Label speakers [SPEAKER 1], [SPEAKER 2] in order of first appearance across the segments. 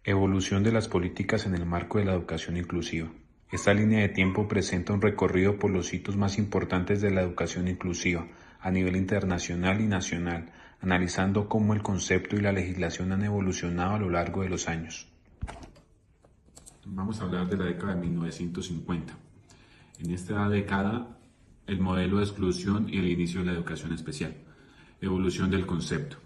[SPEAKER 1] Evolución de las políticas en el marco de la educación inclusiva. Esta línea de tiempo presenta un recorrido por los hitos más importantes de la educación inclusiva a nivel internacional y nacional, analizando cómo el concepto y la legislación han evolucionado a lo largo de los años.
[SPEAKER 2] Vamos a hablar de la década de 1950. En esta década, el modelo de exclusión y el inicio de la educación especial. Evolución del concepto.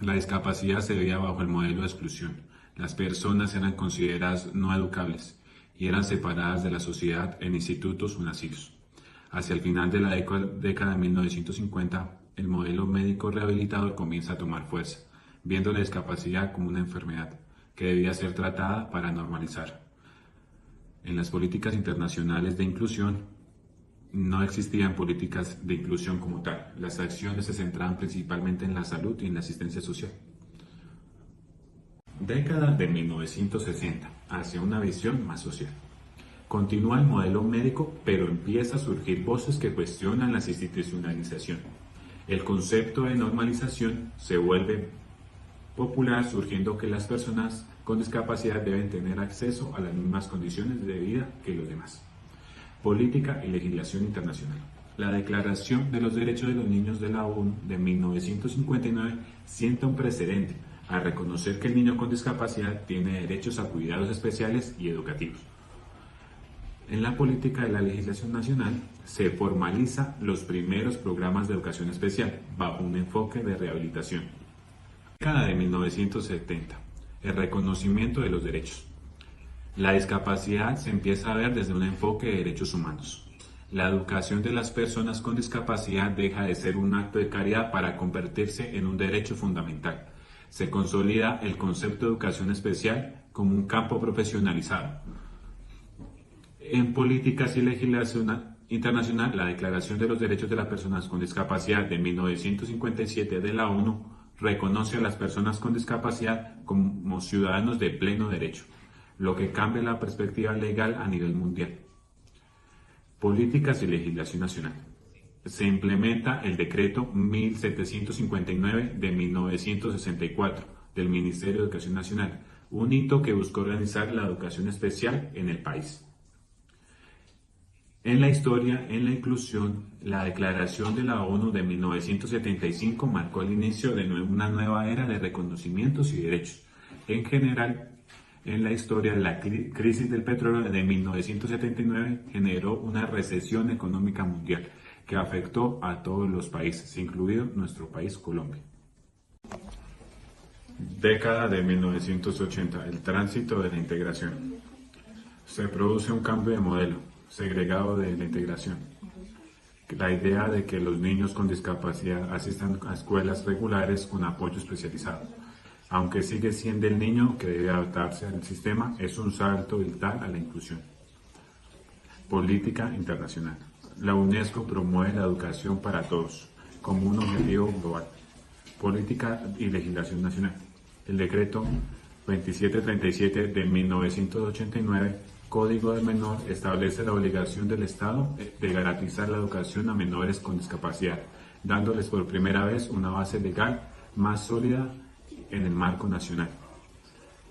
[SPEAKER 2] La discapacidad se veía bajo el modelo de exclusión. Las personas eran consideradas no educables y eran separadas de la sociedad en institutos o en asilos. Hacia el final de la década de 1950, el modelo médico rehabilitador comienza a tomar fuerza, viendo la discapacidad como una enfermedad que debía ser tratada para normalizar. En las políticas internacionales de inclusión no existían políticas de inclusión como tal. Las acciones se centraban principalmente en la salud y en la asistencia social. Década de 1960, hacia una visión más social. Continúa el modelo médico, pero empieza a surgir voces que cuestionan la institucionalización. El concepto de normalización se vuelve popular, surgiendo que las personas con discapacidad deben tener acceso a las mismas condiciones de vida que los demás. Política y legislación internacional. La Declaración de los Derechos de los Niños de la ONU de 1959 sienta un precedente al reconocer que el niño con discapacidad tiene derechos a cuidados especiales y educativos. En la política de la legislación nacional se formaliza los primeros programas de educación especial bajo un enfoque de rehabilitación. Década de 1970. El reconocimiento de los derechos. La discapacidad se empieza a ver desde un enfoque de derechos humanos. La educación de las personas con discapacidad deja de ser un acto de caridad para convertirse en un derecho fundamental. Se consolida el concepto de educación especial como un campo profesionalizado. En políticas y legislación internacional, la Declaración de los Derechos de las Personas con Discapacidad de 1957 de la ONU reconoce a las personas con discapacidad como ciudadanos de pleno derecho, lo que cambia la perspectiva legal a nivel mundial. Políticas y legislación nacional. Se implementa el decreto 1759 de 1964 del Ministerio de Educación Nacional, un hito que buscó organizar la educación especial en el país. En la historia, en la inclusión, la Declaración de la ONU de 1975 marcó el inicio de una nueva era de reconocimientos y derechos. En general, en la historia, la crisis del petróleo de 1979 generó una recesión económica mundial que afectó a todos los países, incluido nuestro país, Colombia. Década de 1980, el tránsito de la integración. Se produce un cambio de modelo, segregado de la integración. La idea de que los niños con discapacidad asistan a escuelas regulares con apoyo especializado. Aunque sigue siendo el niño que debe adaptarse al sistema, es un salto vital a la inclusión. Política internacional. La UNESCO promueve la educación para todos como un objetivo global. Política y legislación nacional. El decreto 2737 de 1989, Código del Menor, establece la obligación del Estado de garantizar la educación a menores con discapacidad, dándoles por primera vez una base legal más sólida en el marco nacional.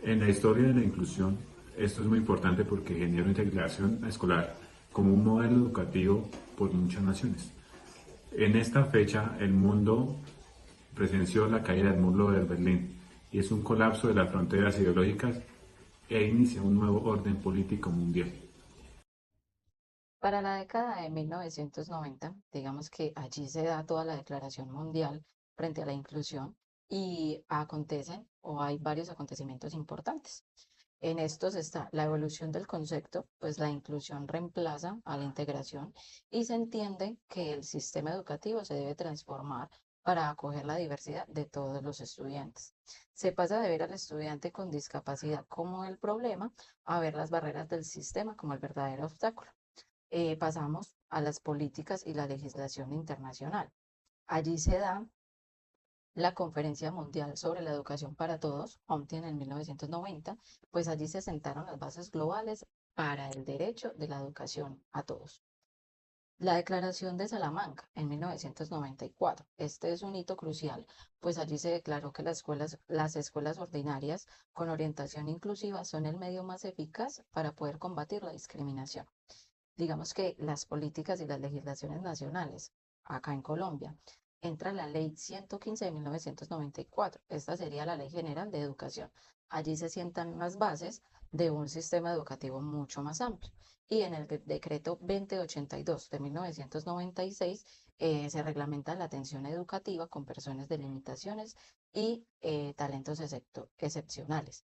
[SPEAKER 2] En la historia de la inclusión, esto es muy importante porque genera una integración escolar como un modelo educativo por muchas naciones. En esta fecha, el mundo presenció la caída del muro de Berlín y es un colapso de las fronteras ideológicas e inicia un nuevo orden político mundial.
[SPEAKER 3] Para la década de 1990, digamos que allí se da toda la declaración mundial frente a la inclusión y acontecen o hay varios acontecimientos importantes. En estos está la evolución del concepto, pues la inclusión reemplaza a la integración y se entiende que el sistema educativo se debe transformar para acoger la diversidad de todos los estudiantes. Se pasa de ver al estudiante con discapacidad como el problema a ver las barreras del sistema como el verdadero obstáculo. Pasamos a las políticas y la legislación internacional. Allí se da la Conferencia Mundial sobre la Educación para Todos, OMTI en 1990, pues allí se sentaron las bases globales para el derecho de la educación a todos. La Declaración de Salamanca en 1994. Este es un hito crucial, pues allí se declaró que las escuelas ordinarias con orientación inclusiva son el medio más eficaz para poder combatir la discriminación. Digamos que las políticas y las legislaciones nacionales, acá en Colombia, entra la Ley 115 de 1994. Esta sería la Ley General de Educación. Allí se sientan las bases de un sistema educativo mucho más amplio. Y en el decreto 2082 de 1996 se reglamenta la atención educativa con personas de limitaciones y talentos excepcionales.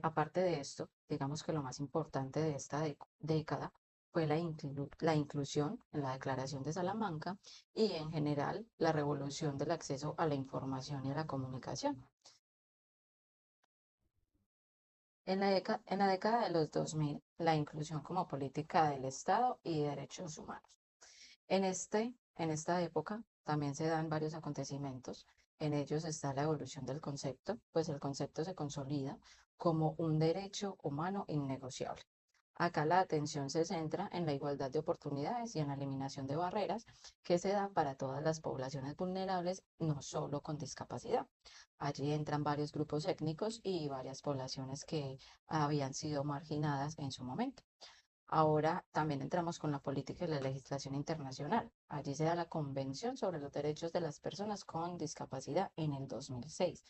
[SPEAKER 3] Aparte de esto, digamos que lo más importante de esta década fue la inclusión en la Declaración de Salamanca y en general la revolución del acceso a la información y a la comunicación. En la década de los 2000, la inclusión como política del Estado y derechos humanos. En esta época también se dan varios acontecimientos. En ellos está la evolución del concepto, pues el concepto se consolida como un derecho humano innegociable. Acá la atención se centra en la igualdad de oportunidades y en la eliminación de barreras que se dan para todas las poblaciones vulnerables, no solo con discapacidad. Allí entran varios grupos étnicos y varias poblaciones que habían sido marginadas en su momento. Ahora también entramos con la política y la legislación internacional. Allí se da la Convención sobre los Derechos de las Personas con Discapacidad en el 2006.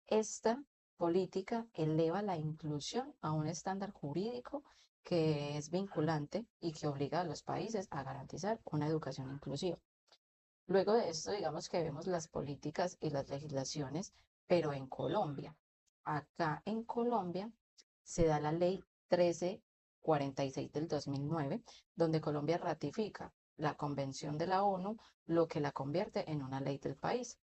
[SPEAKER 3] Esta política eleva la inclusión a un estándar jurídico que es vinculante y que obliga a los países a garantizar una educación inclusiva. Luego de esto, digamos que vemos las políticas y las legislaciones, pero en Colombia. Acá en Colombia se da la ley 1346 del 2009, donde Colombia ratifica la Convención de la ONU, lo que la convierte en una ley del país.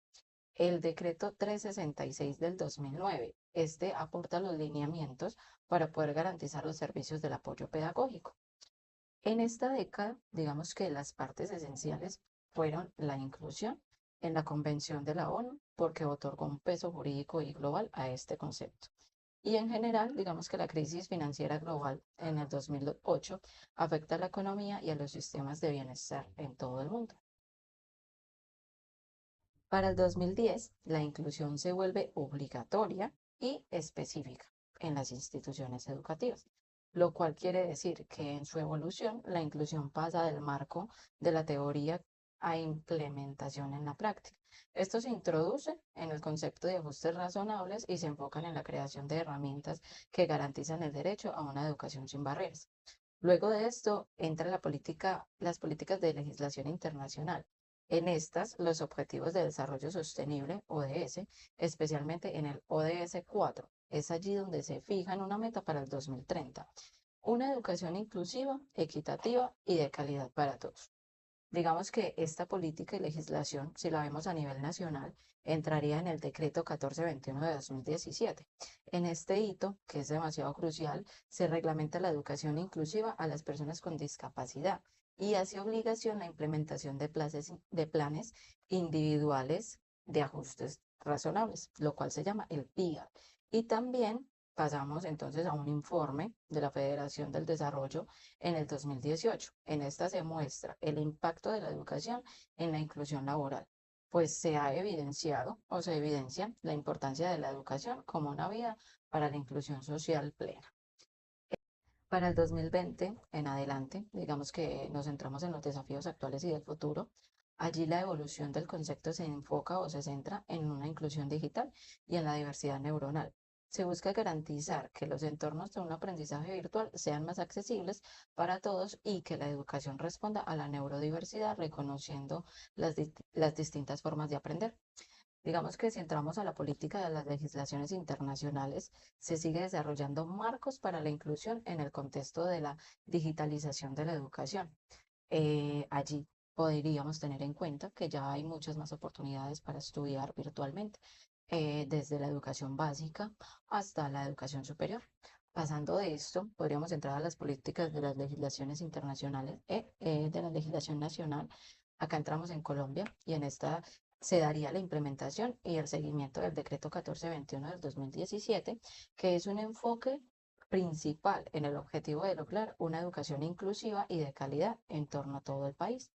[SPEAKER 3] El decreto 366 del 2009, este aporta los lineamientos para poder garantizar los servicios del apoyo pedagógico. En esta década, digamos que las partes esenciales fueron la inclusión en la Convención de la ONU, porque otorgó un peso jurídico y global a este concepto. Y en general, digamos que la crisis financiera global en el 2008 afecta a la economía y a los sistemas de bienestar en todo el mundo. Para el 2010, la inclusión se vuelve obligatoria y específica en las instituciones educativas, lo cual quiere decir que en su evolución la inclusión pasa del marco de la teoría a implementación en la práctica. Esto se introduce en el concepto de ajustes razonables y se enfocan en la creación de herramientas que garantizan el derecho a una educación sin barreras. Luego de esto entra las políticas de legislación internacional. En estas, los Objetivos de Desarrollo Sostenible, ODS, especialmente en el ODS 4, es allí donde se fijan una meta para el 2030, una educación inclusiva, equitativa y de calidad para todos. Digamos que esta política y legislación, si la vemos a nivel nacional, entraría en el decreto 1421 de 2017. En este hito, que es demasiado crucial, se reglamenta la educación inclusiva a las personas con discapacidad y hace obligación la implementación de planes individuales de ajustes razonables, lo cual se llama el PIA. Y también pasamos entonces a un informe de la Federación del Desarrollo en el 2018. En esta se muestra el impacto de la educación en la inclusión laboral, pues se ha evidenciado o se evidencia la importancia de la educación como una vía para la inclusión social plena. Para el 2020 en adelante, digamos que nos centramos en los desafíos actuales y del futuro. Allí la evolución del concepto se enfoca o se centra en una inclusión digital y en la diversidad neuronal. Se busca garantizar que los entornos de un aprendizaje virtual sean más accesibles para todos y que la educación responda a la neurodiversidad, reconociendo las distintas formas de aprender. Digamos que si entramos a la política de las legislaciones internacionales, se sigue desarrollando marcos para la inclusión en el contexto de la digitalización de la educación. Allí podríamos tener en cuenta que ya hay muchas más oportunidades para estudiar virtualmente, desde la educación básica hasta la educación superior. Pasando de esto, podríamos entrar a las políticas de las legislaciones internacionales, de la legislación nacional. Acá entramos en Colombia y en esta se daría la implementación y el seguimiento del decreto 1421 del 2017, que es un enfoque principal en el objetivo de lograr una educación inclusiva y de calidad en torno a todo el país.